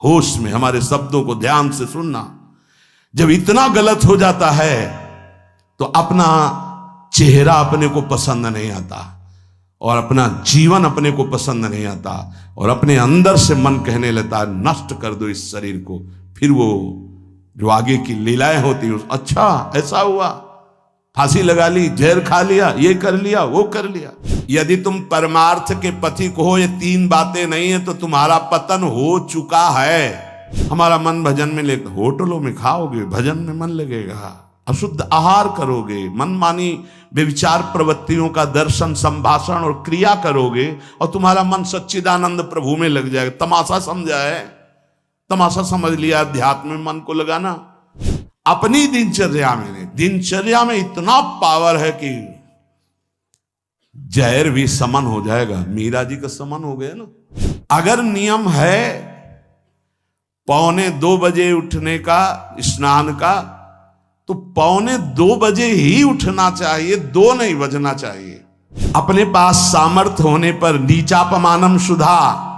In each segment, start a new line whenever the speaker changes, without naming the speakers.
होश में हमारे शब्दों को ध्यान से सुनना। जब इतना गलत हो जाता है तो अपना चेहरा अपने को पसंद नहीं आता और अपना जीवन अपने को पसंद नहीं आता और अपने अंदर से मन कहने लगता है नष्ट कर दो इस शरीर को। फिर वो जो आगे की लीलाएं होती है, अच्छा ऐसा हुआ, फांसी लगा ली, जहर खा लिया, ये कर लिया, वो कर लिया। यदि तुम परमार्थ के पथिक हो, ये तीन बातें नहीं है तो तुम्हारा पतन हो चुका है। हमारा मन भजन में ले, होटलों में खाओगे, भजन में मन लगेगा, अशुद्ध आहार करोगे, मनमानी व्यभिचार प्रवृत्तियों का दर्शन, संभाषण और क्रिया करोगे और तुम्हारा मन सच्चिदानंद प्रभु में लग जाएगा। तमाशा समझा है, तमाशा समझ लिया अध्यात्म में मन को लगाना। अपनी दिनचर्या में इतना पावर है कि जहर भी समन हो जाएगा। मीरा जी का समन हो गया ना। अगर नियम है 1:45 बजे उठने का, स्नान का, तो 1:45 बजे ही उठना चाहिए, 2 नहीं बजना चाहिए। अपने पास सामर्थ्य होने पर नीचापमानम सुधा,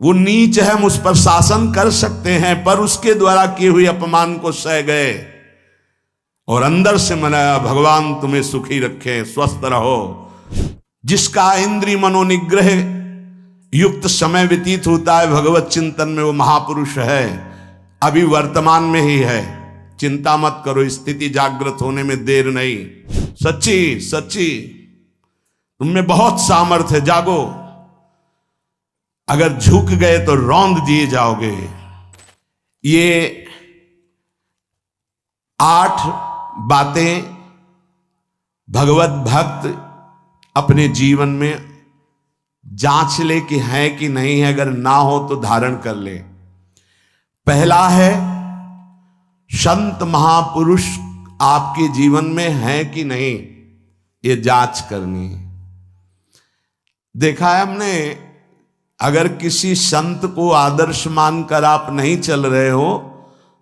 वो नीच है, हम उस पर शासन कर सकते हैं, पर उसके द्वारा किए हुए अपमान को सह गए और अंदर से मनाया भगवान तुम्हें सुखी रखे, स्वस्थ रहो। जिसका इंद्रिय मनोनिग्रह युक्त समय व्यतीत होता है भगवत चिंतन में, वो महापुरुष है। अभी वर्तमान में ही है, चिंता मत करो, स्थिति जागृत होने में देर नहीं। सच्ची तुममें बहुत सामर्थ्य है, जागो। अगर झुक गए तो रौंद दिए जाओगे। ये 8 बातें भगवत भक्त अपने जीवन में जांच ले कि है कि नहीं है, अगर ना हो तो धारण कर ले। पहला है, संत महापुरुष आपके जीवन में है कि नहीं, ये जांच करनी है। देखा है हमने, अगर किसी संत को आदर्श मानकर आप नहीं चल रहे हो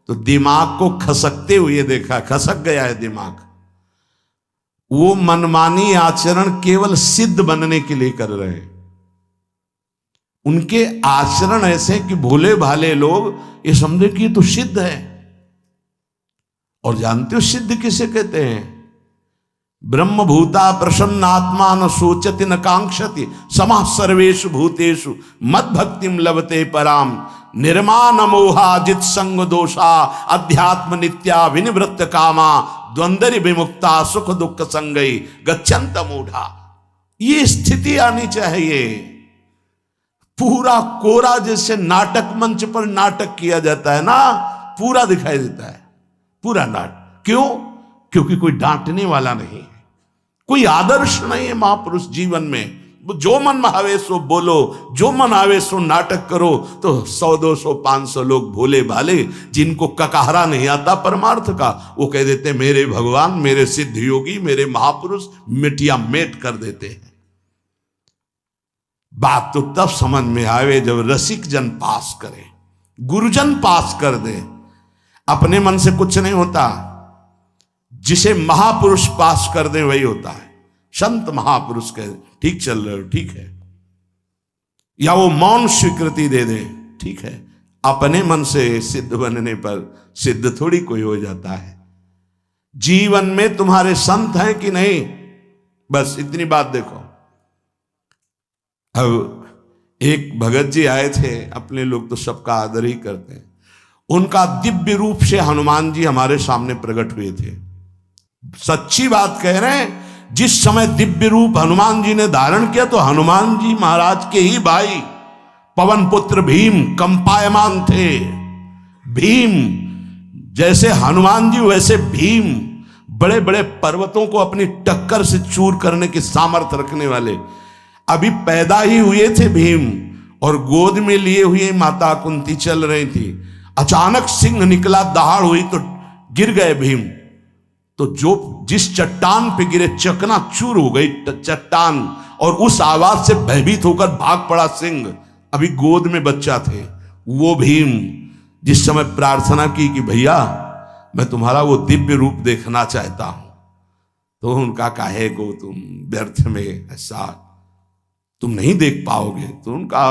तो दिमाग को खसकते हुए देखा, खसक गया है दिमाग। वो मनमानी आचरण केवल सिद्ध बनने के लिए कर रहे हैं। उनके आचरण ऐसे कि भोले भाले लोग ये समझे कि ये तो सिद्ध है। और जानते हो सिद्ध किसे कहते हैं? ब्रह्म भूता प्रसन्नात्मा न सोचति न कांक्षति समः सर्वेषु भूतेषु मद भक्तिम लभते पराम निर्माण मोहा जित संग दोषा अध्यात्म नित्या विनिवृत्त कामा द्वंद्व विमुक्ता सुख दुख संगई गच्छन्त मूढ़ा। ये स्थिति आनी चाहिए। पूरा कोरा जैसे नाटक मंच पर नाटक किया जाता है ना, पूरा दिखाई देता है, पूरा नाटक। क्यों? क्योंकि कोई डांटने वाला नहीं है, कोई आदर्श नहीं है महापुरुष जीवन में। जो मन में आवे सो बोलो, जो मन आवे सो नाटक करो, तो 100 200 500 लोग भोले भाले जिनको ककाहरा नहीं आता परमार्थ का, वो कह देते मेरे भगवान, मेरे सिद्ध योगी, मेरे महापुरुष मिटिया मेट कर देते हैं। बात तो तब समझ में आवे जब रसिक जन पास करे, गुरुजन पास कर दे। अपने मन से कुछ नहीं होता, जिसे महापुरुष पास कर दे वही होता है। संत महापुरुष कहे ठीक चल रहे हो, ठीक है, या वो मौन स्वीकृति दे दे, ठीक है। अपने मन से सिद्ध बनने पर सिद्ध थोड़ी कोई हो जाता है। जीवन में तुम्हारे संत हैं कि नहीं, बस इतनी बात देखो। अब एक भगत जी आए थे, अपने लोग तो सबका आदर ही करते हैं। उनका दिव्य रूप से हनुमान जी हमारे सामने प्रकट हुए थे। सच्ची बात कह रहे हैं, जिस समय दिव्य रूप हनुमान जी ने धारण किया तो हनुमान जी महाराज के ही भाई पवन पुत्र भीम कंपायमान थे। भीम जैसे हनुमान जी वैसे भीम, बड़े बड़े पर्वतों को अपनी टक्कर से चूर करने की सामर्थ्य रखने वाले। अभी पैदा ही हुए थे भीम और गोद में लिए हुए माता कुंती चल रही थी। अचानक सिंह निकला, दहाड़ हुई तो गिर गए भीम। तो जो जिस चट्टान पे गिरे चकना चूर हो गई चट्टान, और उस आवाज से भयभीत होकर भाग पड़ा सिंह। अभी गोद में बच्चा थे। वो भीम जिस समय प्रार्थना की कि भैया मैं तुम्हारा वो दिव्य रूप देखना चाहता हूं, तो उनका काहे को तुम व्यर्थ में ऐसा तुम नहीं देख पाओगे। तो उनका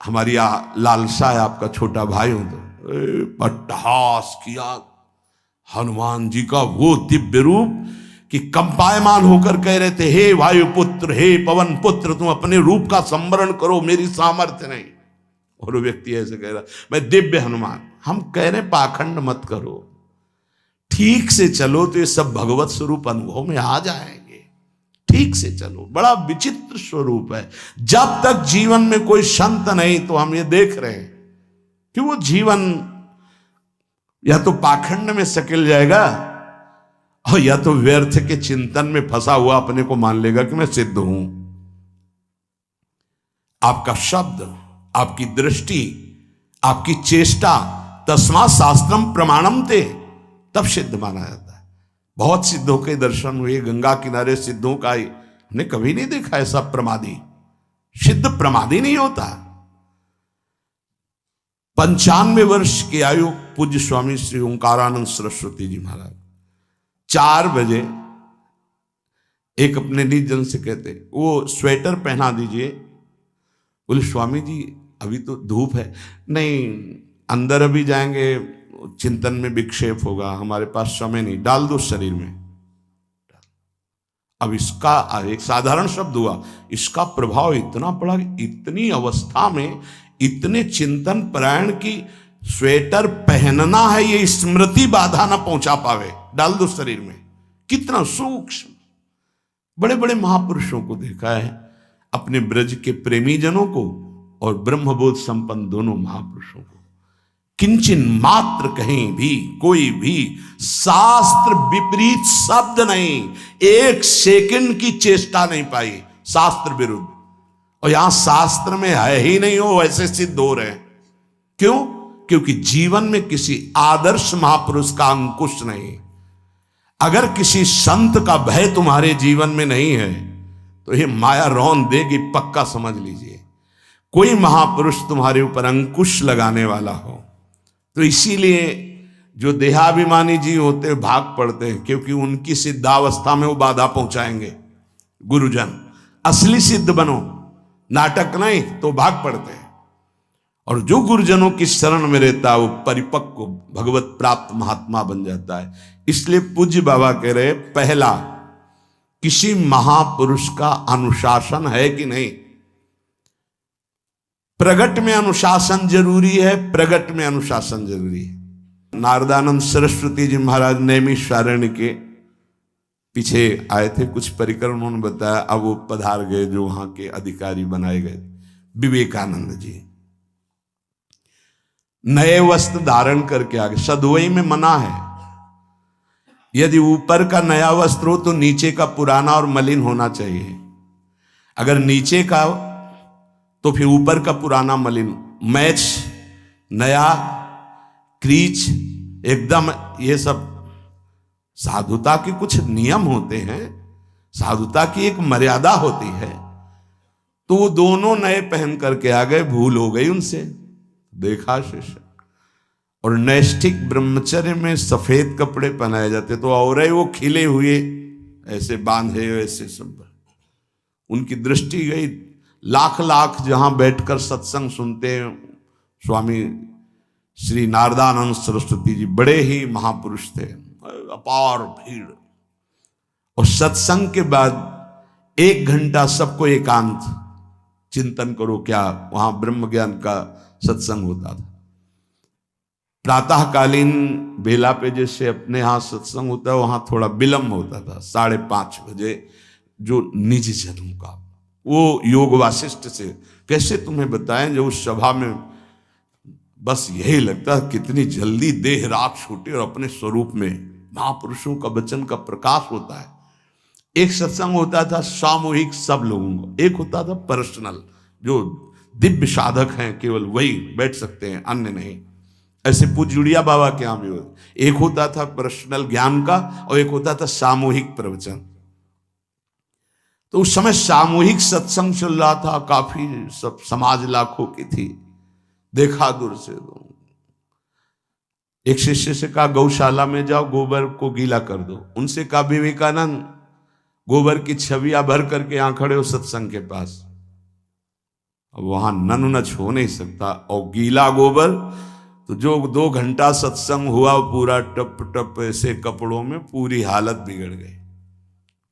हमारी लालसा है आपका छोटा भाई हो तो अट्टहास किया हनुमान जी का वो दिव्य रूप कि कंपायमान होकर कह रहे थे, हे वायुपुत्र, हे पवन पुत्र, तुम अपने रूप का संवरण करो, मेरी सामर्थ्य नहीं। और वो व्यक्ति ऐसे कह रहा, मैं दिव्य हनुमान। हम कह रहे पाखंड मत करो, ठीक से चलो तो ये सब भगवत स्वरूप अनुभव में आ जाएंगे। ठीक से चलो, बड़ा विचित्र स्वरूप है। जब तक जीवन में कोई संत नहीं तो हम ये देख रहे हैं कि वो जीवन या तो पाखंड में सकेल जाएगा और या तो व्यर्थ के चिंतन में फंसा हुआ अपने को मान लेगा कि मैं सिद्ध हूं। आपका शब्द, आपकी दृष्टि, आपकी चेष्टा, तस्मात् शास्त्रम प्रमाणम ते, तब सिद्ध माना जाता है। बहुत सिद्धों के दर्शन हुए, गंगा किनारे सिद्धों का हमने कभी नहीं देखा ऐसा प्रमादी। सिद्ध प्रमादी नहीं होता। 95 वर्ष की आयु पूज्य स्वामी श्री ओंकारानंद सरस्वती जी महाराज 4 बजे एक अपने निजन से कहते, वो स्वेटर पहना दीजिए। बोले स्वामी जी अभी तो धूप है। नहीं, अंदर अभी जाएंगे, चिंतन में विक्षेप होगा, हमारे पास समय नहीं, डाल दो शरीर में। अब इसका एक साधारण शब्द हुआ, इसका प्रभाव इतना पड़ा, इतनी अवस्था में इतने चिंतन परायण की स्वेटर पहनना है ये स्मृति बाधा ना पहुंचा पावे, डाल दो शरीर में। कितना सूक्ष्म। बड़े बड़े महापुरुषों को देखा है, अपने ब्रज के प्रेमी जनों को और ब्रह्मबोध संपन्न दोनों महापुरुषों को, किंचन मात्र कहीं भी कोई भी शास्त्र विपरीत शब्द नहीं, 1 सेकंड की चेष्टा नहीं पाई शास्त्र विरुद्ध। और यहां शास्त्र में है ही नहीं, हो वैसे सिद्ध हो रहे हैं। क्यों? क्योंकि जीवन में किसी आदर्श महापुरुष का अंकुश नहीं। अगर किसी संत का भय तुम्हारे जीवन में नहीं है तो ये माया रौन देगी, पक्का समझ लीजिए। कोई महापुरुष तुम्हारे ऊपर अंकुश लगाने वाला हो तो इसीलिए जो देहाभिमानी जी होते भाग पड़ते हैं, क्योंकि उनकी सिद्धावस्था में वो बाधा पहुंचाएंगे गुरुजन। असली सिद्ध बनो, नाटक नहीं, तो भाग पड़ते हैं। और जो गुरुजनों की शरण में रहता है वो परिपक्व भगवत प्राप्त महात्मा बन जाता है। इसलिए पूज्य बाबा कह रहे, पहला, किसी महापुरुष का अनुशासन है कि नहीं। प्रगट में अनुशासन जरूरी है, प्रगट में अनुशासन जरूरी है। नारदानंद सरस्वती जी महाराज नैमिषारण्य के पीछे आए थे, कुछ परिक्रम उन्होंने बताया। अब वो पधार गए जो वहां के अधिकारी बनाए गए, विवेकानंद जी। नए वस्त्र धारण करके आ गए। सदवई में मना है, यदि ऊपर का नया वस्त्र हो तो नीचे का पुराना और मलिन होना चाहिए। अगर नीचे का तो फिर ऊपर का पुराना मलिन, मैच नया, क्रीच एकदम, ये सब साधुता के कुछ नियम होते हैं, साधुता की एक मर्यादा होती है। तो वो दोनों नए पहन करके आ गए, भूल हो गई उनसे, देखा शिष्य। और नैष्ठिक ब्रह्मचर्य में सफेद कपड़े पहनाए जाते, तो और वो खिले हुए ऐसे बांधे, ऐसे सब। उनकी दृष्टि गई, लाख लाख जहां बैठकर सत्संग सुनते हैं स्वामी श्री नारदानंद सरस्वती जी, बड़े ही महापुरुष थे, अपार भीड़। और सत्संग के बाद 1 घंटा सबको एकांत चिंतन करो। क्या वहां ब्रह्म ज्ञान का सत्संग होता था। प्रातःकालीन बेला पे जैसे अपने यहाँ सत्संग होता है, वहां थोड़ा विलंब होता था, 5:30 बजे। जो निज जनों का वो योग वासिष्ठ से कैसे तुम्हें बताएं, जो उस सभा में बस यही लगता है कितनी जल्दी देह राख छूटे और अपने स्वरूप में महापुरुषों का वचन का प्रकाश होता है। एक सत्संग होता था सामूहिक सब लोगों को, एक होता था पर्सनल, जो दिव्य साधक हैं केवल वही बैठ सकते हैं, अन्य नहीं। ऐसे पूज्य बाबा के यहाँ भी एक होता था पर्सनल ज्ञान का और एक होता था सामूहिक प्रवचन। तो उस समय सामूहिक सत्संग चल रहा था, काफी सब समाज लाखों की थी। देखा दूर से, एक शिष्य से कहा गौशाला में जाओ, गोबर को गीला कर दो। उनसे कहा विवेकानंद गोबर की छवियां भर करके यहां खड़े हो सत्संग के पास, वहां नन नच हो नहीं सकता। और गीला गोबर तो जो 2 घंटा सत्संग हुआ पूरा टप टप ऐसे कपड़ों में पूरी हालत बिगड़ गई।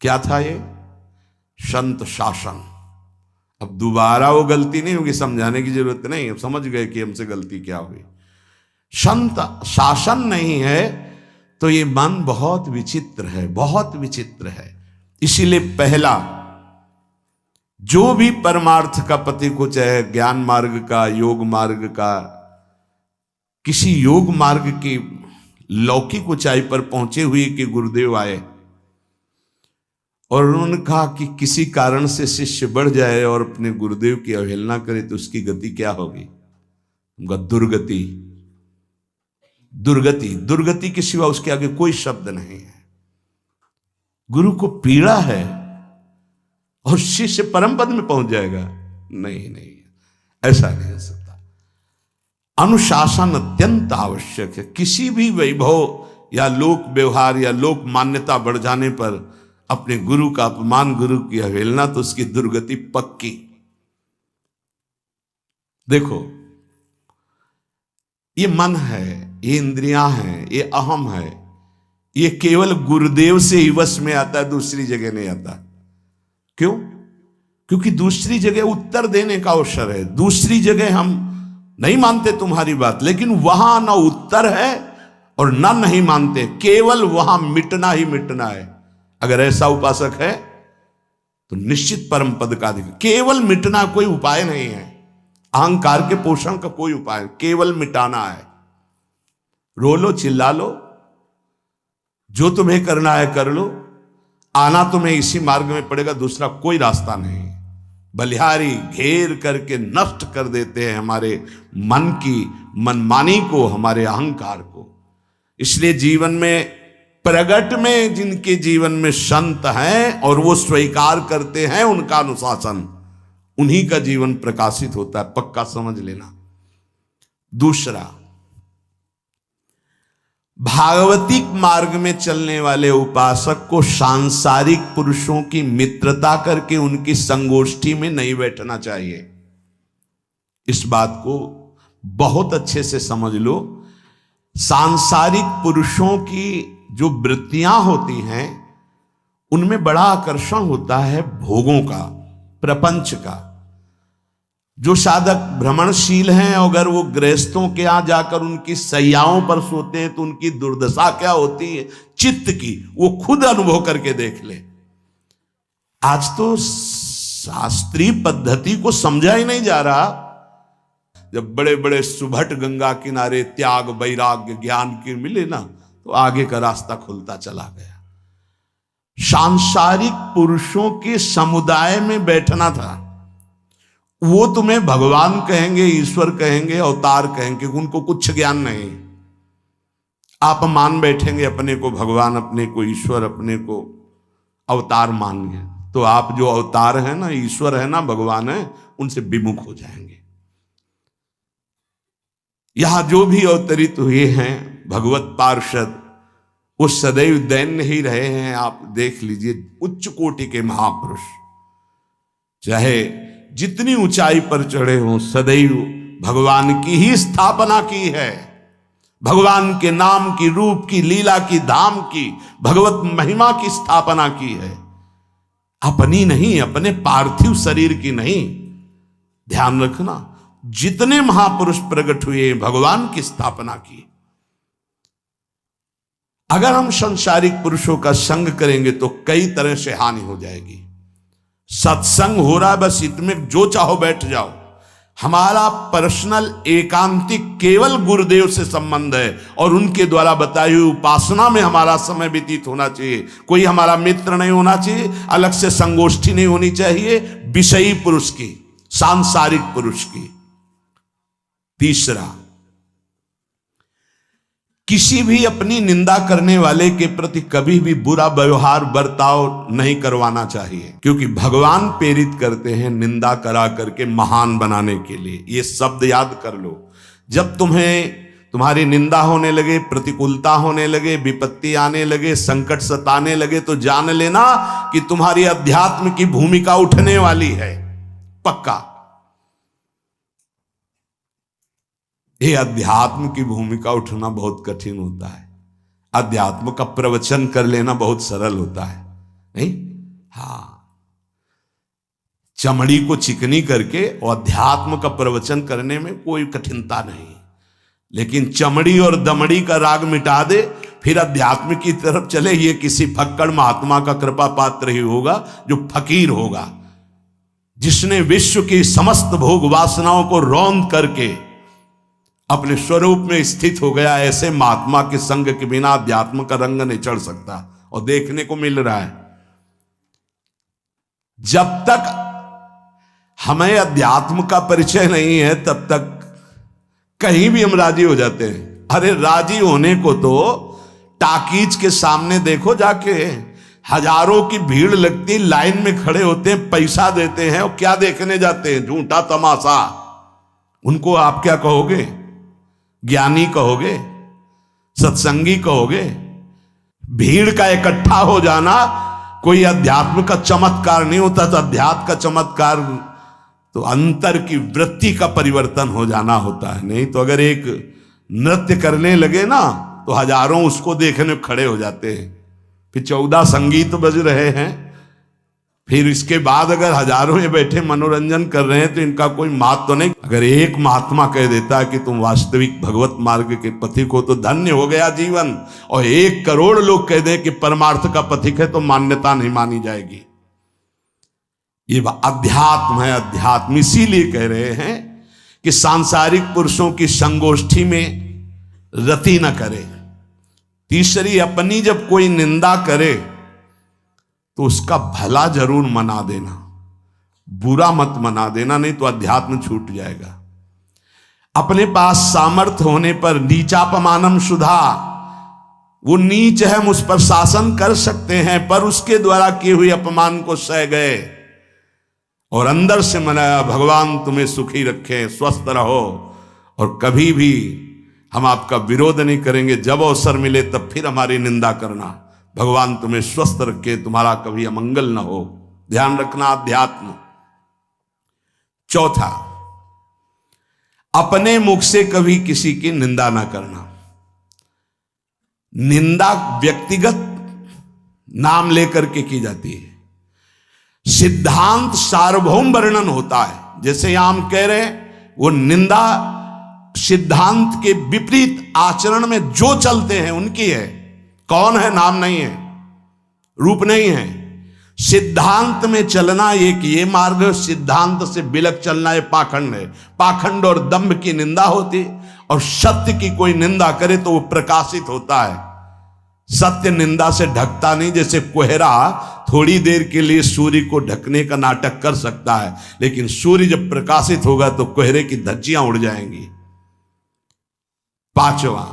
क्या था ये? संत शासन। अब दोबारा वो गलती नहीं होगी, समझाने की जरूरत नहीं, अब समझ गए कि हमसे गलती क्या हुई। संत शासन नहीं है तो ये मन बहुत विचित्र है, बहुत विचित्र है। इसीलिए पहला जो भी परमार्थ का पति को, चाहे ज्ञान मार्ग का, योग मार्ग का, किसी योग मार्ग की लौकिक ऊंचाई पर पहुंचे हुए कि गुरुदेव आए और उन्होंने कहा कि किसी कारण से शिष्य बढ़ जाए और अपने गुरुदेव की अवहेलना करे तो उसकी गति क्या होगी? उनका दुर्गति। दुर्गति, दुर्गति के सिवा उसके आगे कोई शब्द नहीं है। गुरु को पीड़ा है और शिष्य परम पद में पहुंच जाएगा? नहीं नहीं, ऐसा नहीं हो सकता। अनुशासन अत्यंत आवश्यक है। किसी भी वैभव या लोक व्यवहार या लोक मान्यता बढ़ जाने पर अपने गुरु का अपमान, गुरु की अवहेलना, तो उसकी दुर्गति पक्की। देखो, ये मन है, ये इंद्रियां हैं, ये अहम है, ये केवल गुरुदेव से ही वश में आता है, दूसरी जगह नहीं आता। क्यों? क्योंकि दूसरी जगह उत्तर देने का अवसर है। दूसरी जगह हम नहीं मानते तुम्हारी बात, लेकिन वहां ना उत्तर है और ना नहीं मानते, केवल वहां मिटना ही मिटना है। अगर ऐसा उपासक है तो निश्चित परम पद का अधिकार। केवल मिटना कोई उपाय नहीं है, अहंकार के पोषण का कोई उपाय, केवल मिटाना है। रो लो, चिल्ला लो, जो तुम्हें करना है कर लो, आना तुम्हें इसी मार्ग में पड़ेगा, दूसरा कोई रास्ता नहीं। बलिहारी घेर करके नष्ट कर देते हैं हमारे मन की मनमानी को, हमारे अहंकार को। इसलिए जीवन में प्रगट में जिनके जीवन में संत हैं और वो स्वीकार करते हैं उनका अनुशासन, उन्हीं का जीवन प्रकाशित होता है, पक्का समझ लेना। दूसरा, भागवतिक मार्ग में चलने वाले उपासक को सांसारिक पुरुषों की मित्रता करके उनकी संगोष्ठी में नहीं बैठना चाहिए। इस बात को बहुत अच्छे से समझ लो। सांसारिक पुरुषों की जो वृत्तियां होती हैं उनमें बड़ा आकर्षण होता है भोगों का, प्रपंच का। जो साधक भ्रमणशील हैं, अगर वो गृहस्थों के यहां जाकर उनकी सैयाओं पर सोते हैं तो उनकी दुर्दशा क्या होती है चित्त की, वो खुद अनुभव करके देख ले। आज तो शास्त्रीय पद्धति को समझा ही नहीं जा रहा। जब बड़े बड़े सुभट गंगा किनारे त्याग, वैराग्य, ज्ञान के मिले ना, तो आगे का रास्ता खुलता चला गया। सांसारिक पुरुषों के समुदाय में बैठना था। वो तुम्हें भगवान कहेंगे, ईश्वर कहेंगे, अवतार कहेंगे, उनको कुछ ज्ञान नहीं। आप मान बैठेंगे अपने को भगवान, अपने को ईश्वर, अपने को अवतार मानिए, तो आप जो अवतार है ना, ईश्वर है ना, भगवान है, उनसे विमुख हो जाएंगे। यहां जो भी अवतरित हुए हैं भगवत पार्षद, वो सदैव दैन्य ही रहे हैं। आप देख लीजिए, उच्च कोटि के महापुरुष चाहे जितनी ऊंचाई पर चढ़े हों, सदैव भगवान की ही स्थापना की है। भगवान के नाम की, रूप की, लीला की, धाम की, भगवत महिमा की स्थापना की है, अपनी नहीं, अपने पार्थिव शरीर की नहीं। ध्यान रखना, जितने महापुरुष प्रकट हुए भगवान की स्थापना की। अगर हम संसारिक पुरुषों का संग करेंगे तो कई तरह से हानि हो जाएगी। सत्संग हो रहा है, बस इतने जो चाहो बैठ जाओ। हमारा पर्सनल एकांतिक केवल गुरुदेव से संबंध है और उनके द्वारा बताई हुई उपासना में हमारा समय व्यतीत होना चाहिए। कोई हमारा मित्र नहीं होना चाहिए, अलग से संगोष्ठी नहीं होनी चाहिए विषयी पुरुष की, सांसारिक पुरुष की। तीसरा, किसी भी अपनी निंदा करने वाले के प्रति कभी भी बुरा व्यवहार बर्ताव नहीं करवाना चाहिए, क्योंकि भगवान प्रेरित करते हैं निंदा करा करके महान बनाने के लिए। ये शब्द याद कर लो। जब तुम्हारी निंदा होने लगे, प्रतिकूलता होने लगे, विपत्ति आने लगे, संकट सताने लगे, तो जान लेना कि तुम्हारी अध्यात्म की भूमिका उठने वाली है, पक्का। ये अध्यात्म की भूमिका उठना बहुत कठिन होता है। अध्यात्म का प्रवचन कर लेना बहुत सरल होता है, नहीं? हाँ, चमड़ी को चिकनी करके और अध्यात्म का प्रवचन करने में कोई कठिनता नहीं, लेकिन चमड़ी और दमड़ी का राग मिटा दे फिर अध्यात्म की तरफ चले, ये किसी फक्कड़ महात्मा का कृपा पात्र ही होगा जो फकीर होगा, जिसने विश्व की समस्त भोग वासनाओं को रौंद करके अपने स्वरूप में स्थित हो गया। ऐसे महात्मा के संग के बिना अध्यात्म का रंग नहीं चढ़ सकता, और देखने को मिल रहा है। जब तक हमें अध्यात्म का परिचय नहीं है तब तक कहीं भी हम राजी हो जाते हैं। अरे राजी होने को तो टाकीज के सामने देखो जाके, हजारों की भीड़ लगती, लाइन में खड़े होते हैं, पैसा देते हैं, और क्या देखने जाते हैं? झूठा तमाशा। उनको आप क्या कहोगे? ज्ञानी कहोगे? सत्संगी कहोगे? भीड़ का इकट्ठा हो जाना कोई अध्यात्म का चमत्कार नहीं होता। तो अध्यात्म का चमत्कार तो अंतर की वृत्ति का परिवर्तन हो जाना होता है। नहीं तो अगर एक नृत्य करने लगे ना तो हजारों उसको देखने खड़े हो जाते हैं, फिर 14 संगीत बज रहे हैं, फिर इसके बाद अगर हजारों ये बैठे मनोरंजन कर रहे हैं तो इनका कोई महत्व तो नहीं। अगर एक महात्मा कह देता है कि तुम वास्तविक भगवत मार्ग के पथिक हो तो धन्य हो गया जीवन, और 1 करोड़ लोग कह दें कि परमार्थ का पथिक है तो मान्यता नहीं मानी जाएगी। ये अध्यात्म है। अध्यात्म इसीलिए कह रहे हैं कि सांसारिक पुरुषों की संगोष्ठी में रति न करे। तीसरी, अपनी जब कोई निंदा करे तो उसका भला जरूर मना देना, बुरा मत मना देना, नहीं तो अध्यात्म छूट जाएगा। अपने पास सामर्थ्य होने पर नीचापमानम सुधा, वो नीच है, हम उस पर शासन कर सकते हैं, पर उसके द्वारा किए हुए अपमान को सह गए और अंदर से मनाया, भगवान तुम्हें सुखी रखे, स्वस्थ रहो, और कभी भी हम आपका विरोध नहीं करेंगे। जब अवसर मिले तब फिर हमारी निंदा करना, भगवान तुम्हें स्वस्थ रखे, तुम्हारा कभी अमंगल न हो। ध्यान रखना अध्यात्म। चौथा, अपने मुख से कभी किसी की निंदा ना करना। निंदा व्यक्तिगत नाम लेकर के की जाती है, सिद्धांत सार्वभौम वर्णन होता है। जैसे यहां हम कह रहे हैं, वो निंदा सिद्धांत के विपरीत आचरण में जो चलते हैं उनकी है। कौन है? नाम नहीं है, रूप नहीं है। सिद्धांत में चलना एक ये मार्ग, सिद्धांत से बिलक चलना ये पाखंड है। पाखंड और दंभ की निंदा होती, और सत्य की कोई निंदा करे तो वो प्रकाशित होता है। सत्य निंदा से ढकता नहीं। जैसे कोहरा थोड़ी देर के लिए सूर्य को ढकने का नाटक कर सकता है, लेकिन सूर्य जब प्रकाशित होगा तो कोहरे की धज्जियां उड़ जाएंगी। पांचवा,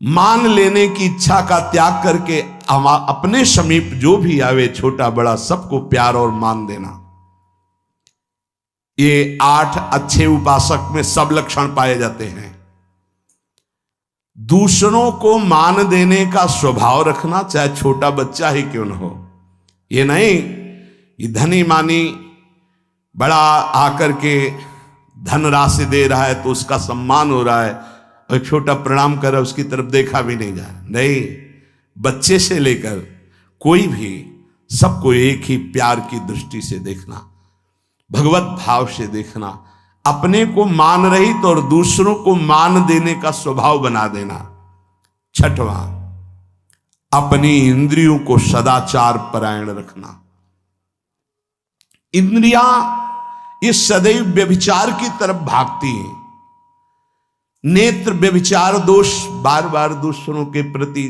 मान लेने की इच्छा का त्याग करके अपने समीप जो भी आवे, छोटा बड़ा सबको प्यार और मान देना। ये 8 अच्छे उपासक में सब लक्षण पाए जाते हैं। दूसरों को मान देने का स्वभाव रखना, चाहे छोटा बच्चा ही क्यों न हो। ये नहीं कि धनी मानी बड़ा आकर के धन राशि दे रहा है तो उसका सम्मान हो रहा है, और एक छोटा प्रणाम कर रहा है उसकी तरफ देखा भी नहीं जा रहा। नहीं, बच्चे से लेकर कोई भी सबको एक ही प्यार की दृष्टि से देखना, भगवत भाव से देखना, अपने को मान रहित और दूसरों को मान देने का स्वभाव बना देना। छठवां, अपनी इंद्रियों को सदाचार परायण रखना। इंद्रियां ये सदैव व्यभिचार की तरफ भागती हैं। नेत्र व्यभिचार दोष, बार बार दूसरों के प्रति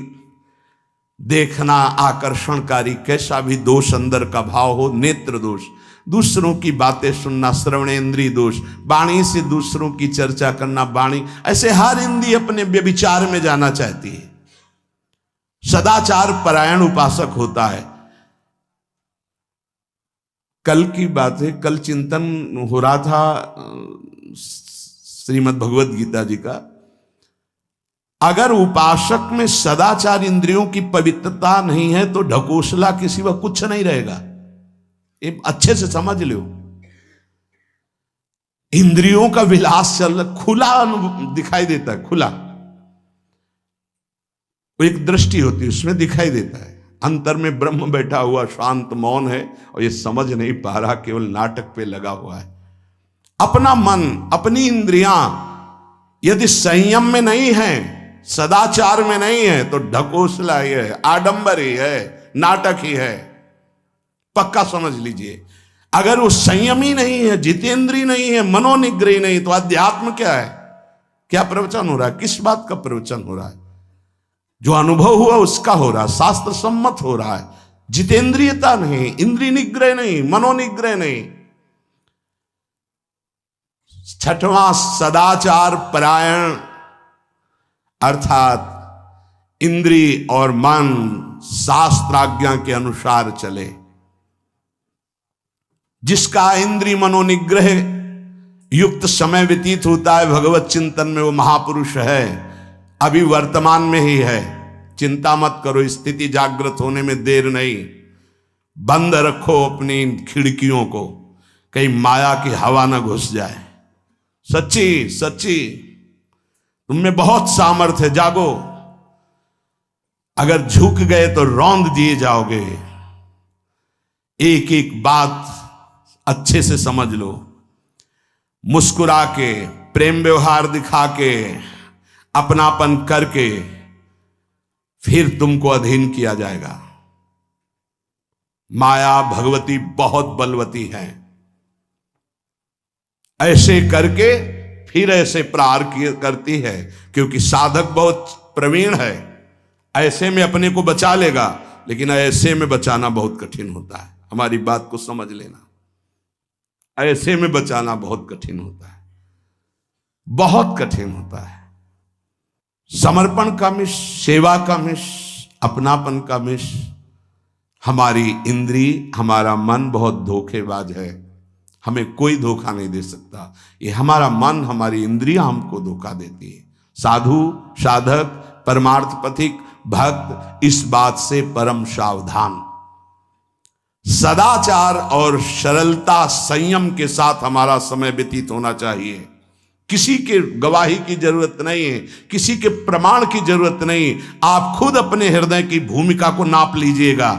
देखना आकर्षणकारी, कैसा भी दोष अंदर का भाव हो, नेत्र दोष। दूसरों की बातें सुनना, श्रवणेंद्रिय दोष। वाणी से दूसरों की चर्चा करना, वाणी, ऐसे हर इंद्रिय अपने व्यभिचार में जाना चाहती है। सदाचार परायण उपासक होता है। कल की बात है, कल चिंतन हो रहा था श्रीमद् भगवत गीता जी का। अगर उपासक में सदाचार इंद्रियों की पवित्रता नहीं है तो ढकोसला के सिवा कुछ नहीं रहेगा। ये अच्छे से समझ लो। इंद्रियों का विलास चल रहा, खुला दिखाई देता है, खुला। वो एक दृष्टि होती है, उसमें दिखाई देता है। अंतर में ब्रह्म बैठा हुआ शांत मौन है और ये समझ नहीं पा रहा, केवल नाटक पे लगा हुआ है। अपना मन, अपनी इंद्रियां यदि संयम में नहीं है, सदाचार में नहीं है, तो ढकोसला ही है, आडंबर ही है, नाटक ही है। पक्का समझ लीजिए। अगर वो संयमी नहीं है, जितेंद्रीय नहीं है, मनोनिग्रही नहीं, तो अध्यात्म क्या है? क्या प्रवचन हो रहा है? किस बात का प्रवचन हो रहा है? जो अनुभव हुआ उसका हो रहा है, शास्त्र सम्मत हो रहा है। जितेंद्रियता नहीं, इंद्रिय निग्रह नहीं, मनोनिग्रह नहीं। छठवां, सदाचार परायण, अर्थात इंद्रिय और मन शास्त्राज्ञा के अनुसार चले। जिसका इंद्रिय मनोनिग्रह युक्त समय व्यतीत होता है भगवत चिंतन में, वो महापुरुष है। अभी वर्तमान में ही है, चिंता मत करो, स्थिति जागृत होने में देर नहीं। बंद रखो अपनी खिड़कियों को, कहीं माया की हवा ना घुस जाए। सच्ची सच्ची तुममें बहुत सामर्थ्य है, जागो। अगर झुक गए तो रौंद दिए जाओगे। एक एक बात अच्छे से समझ लो। मुस्कुरा के, प्रेम व्यवहार दिखा के, अपनापन करके फिर तुमको अधीन किया जाएगा। माया भगवती बहुत बलवती है। ऐसे करके फिर ऐसे प्रहार करती है, क्योंकि साधक बहुत प्रवीण है। ऐसे में अपने को बचा लेगा, लेकिन ऐसे में बचाना बहुत कठिन होता है। हमारी बात को समझ लेना, ऐसे में बचाना बहुत कठिन होता है, बहुत कठिन होता है। समर्पण का मिश, सेवा का मिश, अपनापन का मिश। हमारी इंद्री, हमारा मन बहुत धोखेबाज है। हमें कोई धोखा नहीं दे सकता। ये हमारा मन, हमारी इंद्रियां हमको धोखा देती है। साधु, साधक, परमार्थ पथिक, भक्त इस बात से परम सावधान। सदाचार और सरलता, संयम के साथ हमारा समय व्यतीत होना चाहिए। किसी के गवाही की जरूरत नहीं है, किसी के प्रमाण की जरूरत नहीं। आप खुद अपने हृदय की भूमिका को नाप लीजिएगा।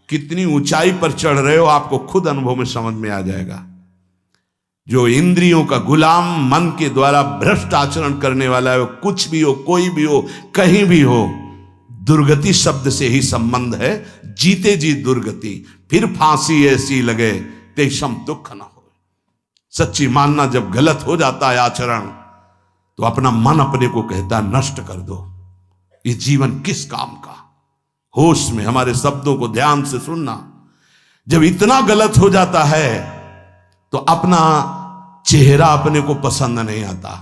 कितनी ऊंचाई पर चढ़ रहे हो, आपको खुद अनुभव में समझ में आ जाएगा। जो इंद्रियों का गुलाम, मन के द्वारा भ्रष्ट आचरण करने वाला है, वो कुछ भी हो, कोई भी हो, कहीं भी हो, दुर्गति शब्द से ही संबंध है। जीते जी दुर्गति, फिर फांसी ऐसी लगे तेषम दुख न हो। सच्ची मानना, जब गलत हो जाता है आचरण, तो अपना मन अपने को कहता है नष्ट कर दो, ये जीवन किस काम का। होश में हमारे शब्दों को ध्यान से सुनना। जब इतना गलत हो जाता है तो अपना चेहरा अपने को पसंद नहीं आता,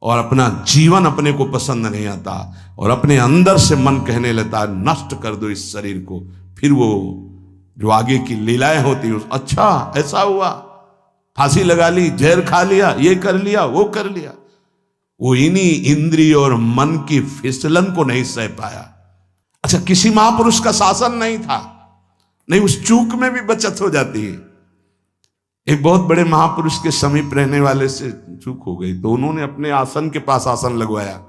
और अपना जीवन अपने को पसंद नहीं आता, और अपने अंदर से मन कहने लगता है नष्ट कर दो इस शरीर को। फिर वो जो आगे की लीलाएं होती, अच्छा ऐसा हुआ, फांसी लगा ली, जहर खा लिया, ये कर लिया, वो कर लिया। वो इन्हीं इंद्रिय और मन की फिसलन को नहीं सह पाया। अच्छा, किसी महापुरुष का शासन नहीं था, नहीं, उस चूक में भी बचत हो जाती है। एक बहुत बड़े महापुरुष के समीप रहने वाले से चूक हो गई, तो उन्होंने अपने आसन के पास आसन लगवाया।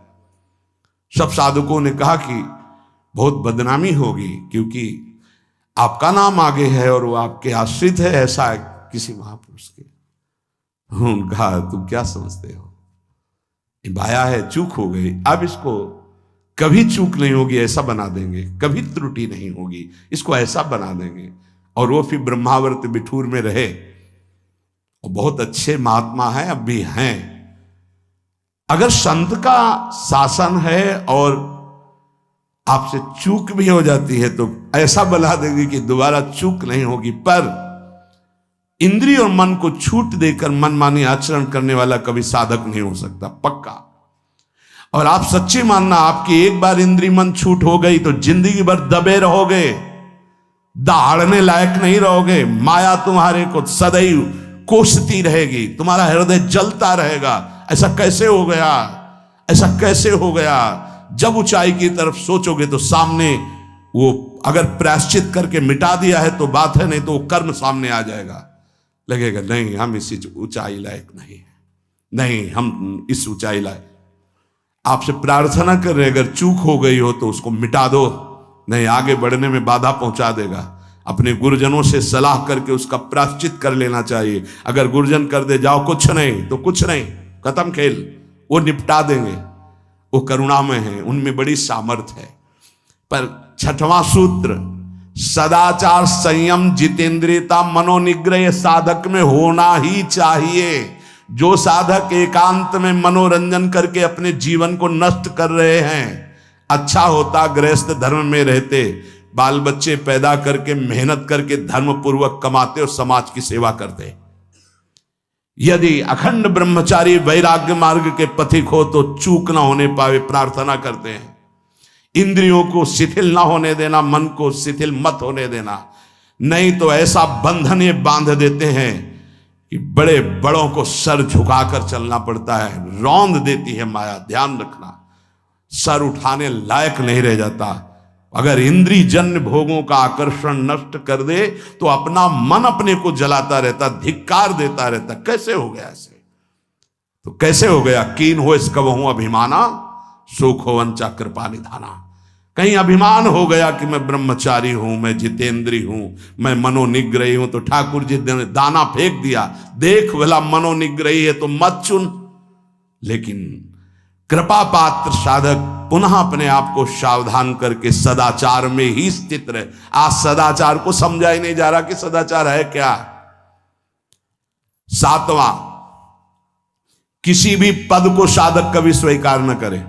सब साधुकों ने कहा कि बहुत बदनामी होगी, क्योंकि आपका नाम आगे है और वो आपके आश्रित है, ऐसा है किसी महापुरुष के। उन्होंने कहा तुम क्या समझते हो, ये बाया है, चूक हो गई, अब इसको कभी चूक नहीं होगी ऐसा बना देंगे, कभी त्रुटि नहीं होगी, इसको ऐसा बना देंगे। और वो फिर ब्रह्मावर्त बिठूर में रहे, और बहुत अच्छे महात्मा हैं, अब भी हैं। अगर संत का शासन है और आपसे चूक भी हो जाती है तो ऐसा बना देंगे कि दोबारा चूक नहीं होगी। पर इंद्रिय और मन को छूट देकर मनमानी आचरण करने वाला कभी साधक नहीं हो सकता, पक्का। और आप सच्ची मानना, आपकी एक बार इंद्रिय मन छूट हो गई तो जिंदगी भर दबे रहोगे, दहाड़ने लायक नहीं रहोगे। माया तुम्हारे को सदैव कोसती रहेगी, तुम्हारा हृदय जलता रहेगा। ऐसा कैसे हो गया, ऐसा कैसे हो गया। जब ऊंचाई की तरफ सोचोगे तो सामने वो, अगर प्रायश्चित करके मिटा दिया है तो बात है, नहीं तो वो कर्म सामने आ जाएगा। लगेगा नहीं हम इस ऊंचाई लायक नहीं है, नहीं हम इस ऊंचाई लायक। आपसे प्रार्थना कर रहे, अगर चूक हो गई हो तो उसको मिटा दो, नहीं आगे बढ़ने में बाधा पहुंचा देगा। अपने गुरुजनों से सलाह करके उसका प्रायश्चित कर लेना चाहिए। अगर गुरुजन कर दे जाओ कुछ नहीं तो कुछ नहीं, खत्म खेल, वो निपटा देंगे, वो करुणामय है, उनमें बड़ी सामर्थ्य है। पर छठवां सूत्र, सदाचार संयम जितेंद्रियता मनोनिग्रह साधक में होना ही चाहिए। जो साधक एकांत में मनोरंजन करके अपने जीवन को नष्ट कर रहे हैं, अच्छा होता गृहस्थ धर्म में रहते, बाल बच्चे पैदा करके मेहनत करके धर्म पूर्वक कमाते और समाज की सेवा करते। यदि अखंड ब्रह्मचारी वैराग्य मार्ग के पथिक हो तो चूक ना होने पावे प्रार्थना करते हैं। इंद्रियों को शिथिल ना होने देना, मन को शिथिल मत होने देना, नहीं तो ऐसा बंधन ये बांध देते हैं कि बड़े बड़ों को सर झुकाकर चलना पड़ता है, रौंद देती है माया। ध्यान रखना, सर उठाने लायक नहीं रह जाता। अगर इंद्रिय जन्य भोगों का आकर्षण नष्ट कर दे तो अपना मन अपने को जलाता रहता, धिक्कार देता रहता। कैसे हो गया ऐसे? तो कैसे हो गया? कीन हो इसका वहू अभिमाना, सुख हो वंचा कृपा निधाना। कहीं अभिमान हो गया कि मैं ब्रह्मचारी हूं, मैं जितेंद्री हूं, मैं मनोनिग्रही हूं, तो ठाकुर जी ने दाना फेंक दिया, देख भला मनोनिग्रही है तो मत चुन। लेकिन कृपा पात्र साधक पुनः अपने आप को सावधान करके सदाचार में ही स्थित रहे। आज सदाचार को समझा ही नहीं जा रहा कि सदाचार है क्या। सातवां, किसी भी पद को साधक कभी स्वीकार न करे।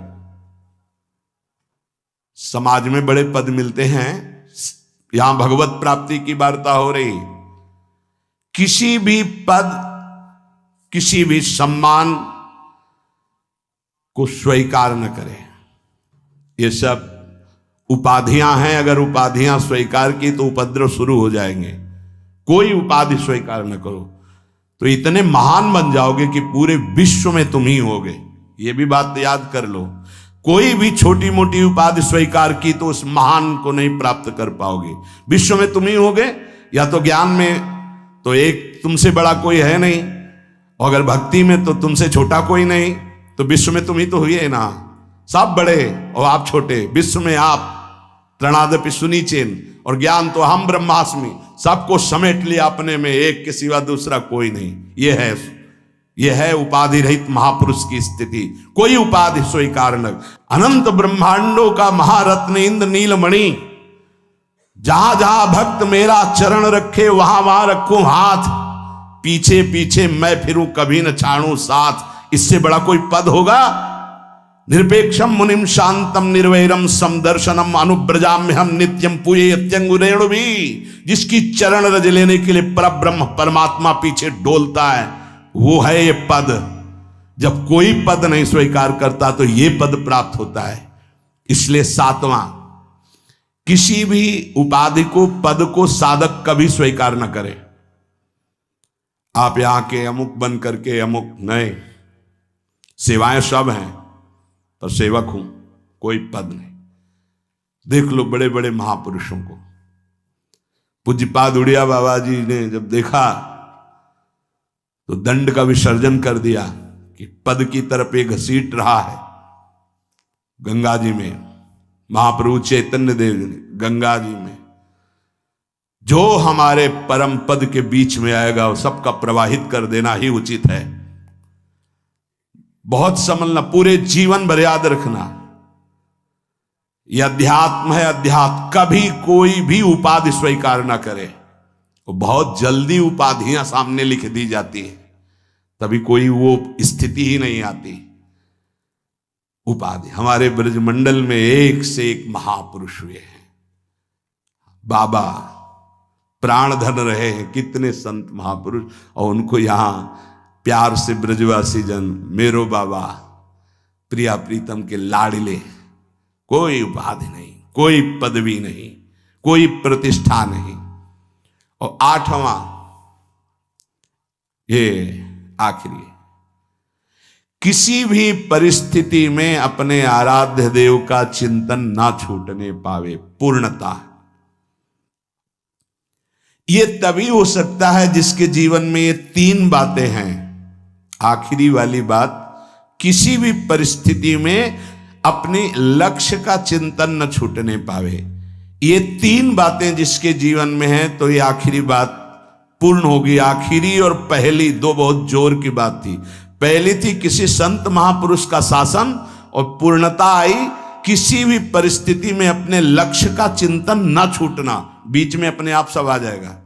समाज में बड़े पद मिलते हैं, यहां भगवत प्राप्ति की वार्ता हो रही। किसी भी पद, किसी भी सम्मान को स्वीकार न करें। ये सब उपाधियां हैं, अगर उपाधियां स्वीकार की तो उपद्रव शुरू हो जाएंगे। कोई उपाधि स्वीकार न करो तो इतने महान बन जाओगे कि पूरे विश्व में तुम ही होगे। ये भी बात याद कर लो, कोई भी छोटी मोटी उपाधि स्वीकार की तो उस महान को नहीं प्राप्त कर पाओगे। विश्व में तुम ही होगे, या तो ज्ञान में तो एक तुमसे बड़ा कोई है नहीं, और अगर भक्ति में तो तुमसे छोटा कोई नहीं, तो विश्व में तुम ही तो हुए ना। सब बड़े और आप छोटे, विश्व में आप त्रणादपि सुनीचेन, और ज्ञान तो हम ब्रह्मास्मि, सबको समेट लिया अपने में, एक के सिवा दूसरा कोई नहीं। यह है उपाधि रहित महापुरुष की स्थिति। कोई उपाधि स्वीकार न। अनंत ब्रह्मांडों का महारत्न इंद्र नीलमणि, जहां जहां भक्त मेरा चरण रखे वहां वहां रखूं हाथ, पीछे पीछे मैं फिरूं कभी न छाड़ूं साथ। इससे बड़ा कोई पद होगा? निरपेक्षम मुनिम शांतम निर्वैरम समदर्शनम अनुब्रजाम्य हम नित्यम पूये यत्यंगुरेणु भी। जिसकी चरण रज लेने के लिए परब्रह्म परमात्मा पीछे डोलता है, वो है ये पद। जब कोई पद नहीं स्वीकार करता तो ये पद प्राप्त होता है। इसलिए सातवां, किसी भी उपाधि को, पद को साधक कभी स्वीकार न करे। आप यहां के अमुक बन करके अमुक नहीं, सेवाएं सब हैं पर सेवक हूं, कोई पद नहीं। देख लो बड़े बड़े महापुरुषों को। पूज्यपाद उड़िया बाबा जी ने जब देखा तो दंड का विसर्जन कर दिया कि पद की तरफ एक घसीट रहा है। गंगा जी में महाप्रभु चैतन्य देव ने गंगा जी में जो हमारे परम पद के बीच में आएगा वो सबका प्रवाहित कर देना ही उचित है। बहुत समझना, पूरे जीवन भर याद रखना, यह अध्यात्म है। अध्यात्म कभी कोई भी उपाधि स्वीकार ना करे। तो बहुत जल्दी उपाधियां सामने लिख दी जाती है, तभी कोई वो स्थिति ही नहीं आती। उपाधि, हमारे ब्रजमंडल में एक से एक महापुरुष हुए हैं। बाबा प्राण धन रहे हैं, कितने संत महापुरुष, और उनको यहां प्यार से ब्रजवासी जन मेरो बाबा प्रिया प्रीतम के लाडले। कोई उपाधि नहीं, कोई पदवी नहीं, कोई प्रतिष्ठा नहीं। और आठवां, ये आखिरी, किसी भी परिस्थिति में अपने आराध्य देव का चिंतन ना छूटने पावे। पूर्णता, ये तभी हो सकता है जिसके जीवन में ये तीन बातें हैं। आखिरी वाली बात, किसी भी परिस्थिति में अपने लक्ष्य का चिंतन न छूटने पावे। ये तीन बातें जिसके जीवन में हैं तो ये आखिरी बात पूर्ण होगी। आखिरी और पहली दो बहुत जोर की बात थी। पहली थी किसी संत महापुरुष का शासन, और पूर्णता आई किसी भी परिस्थिति में अपने लक्ष्य का चिंतन न छूटना। बीच में अपने आप सब आ जाएगा।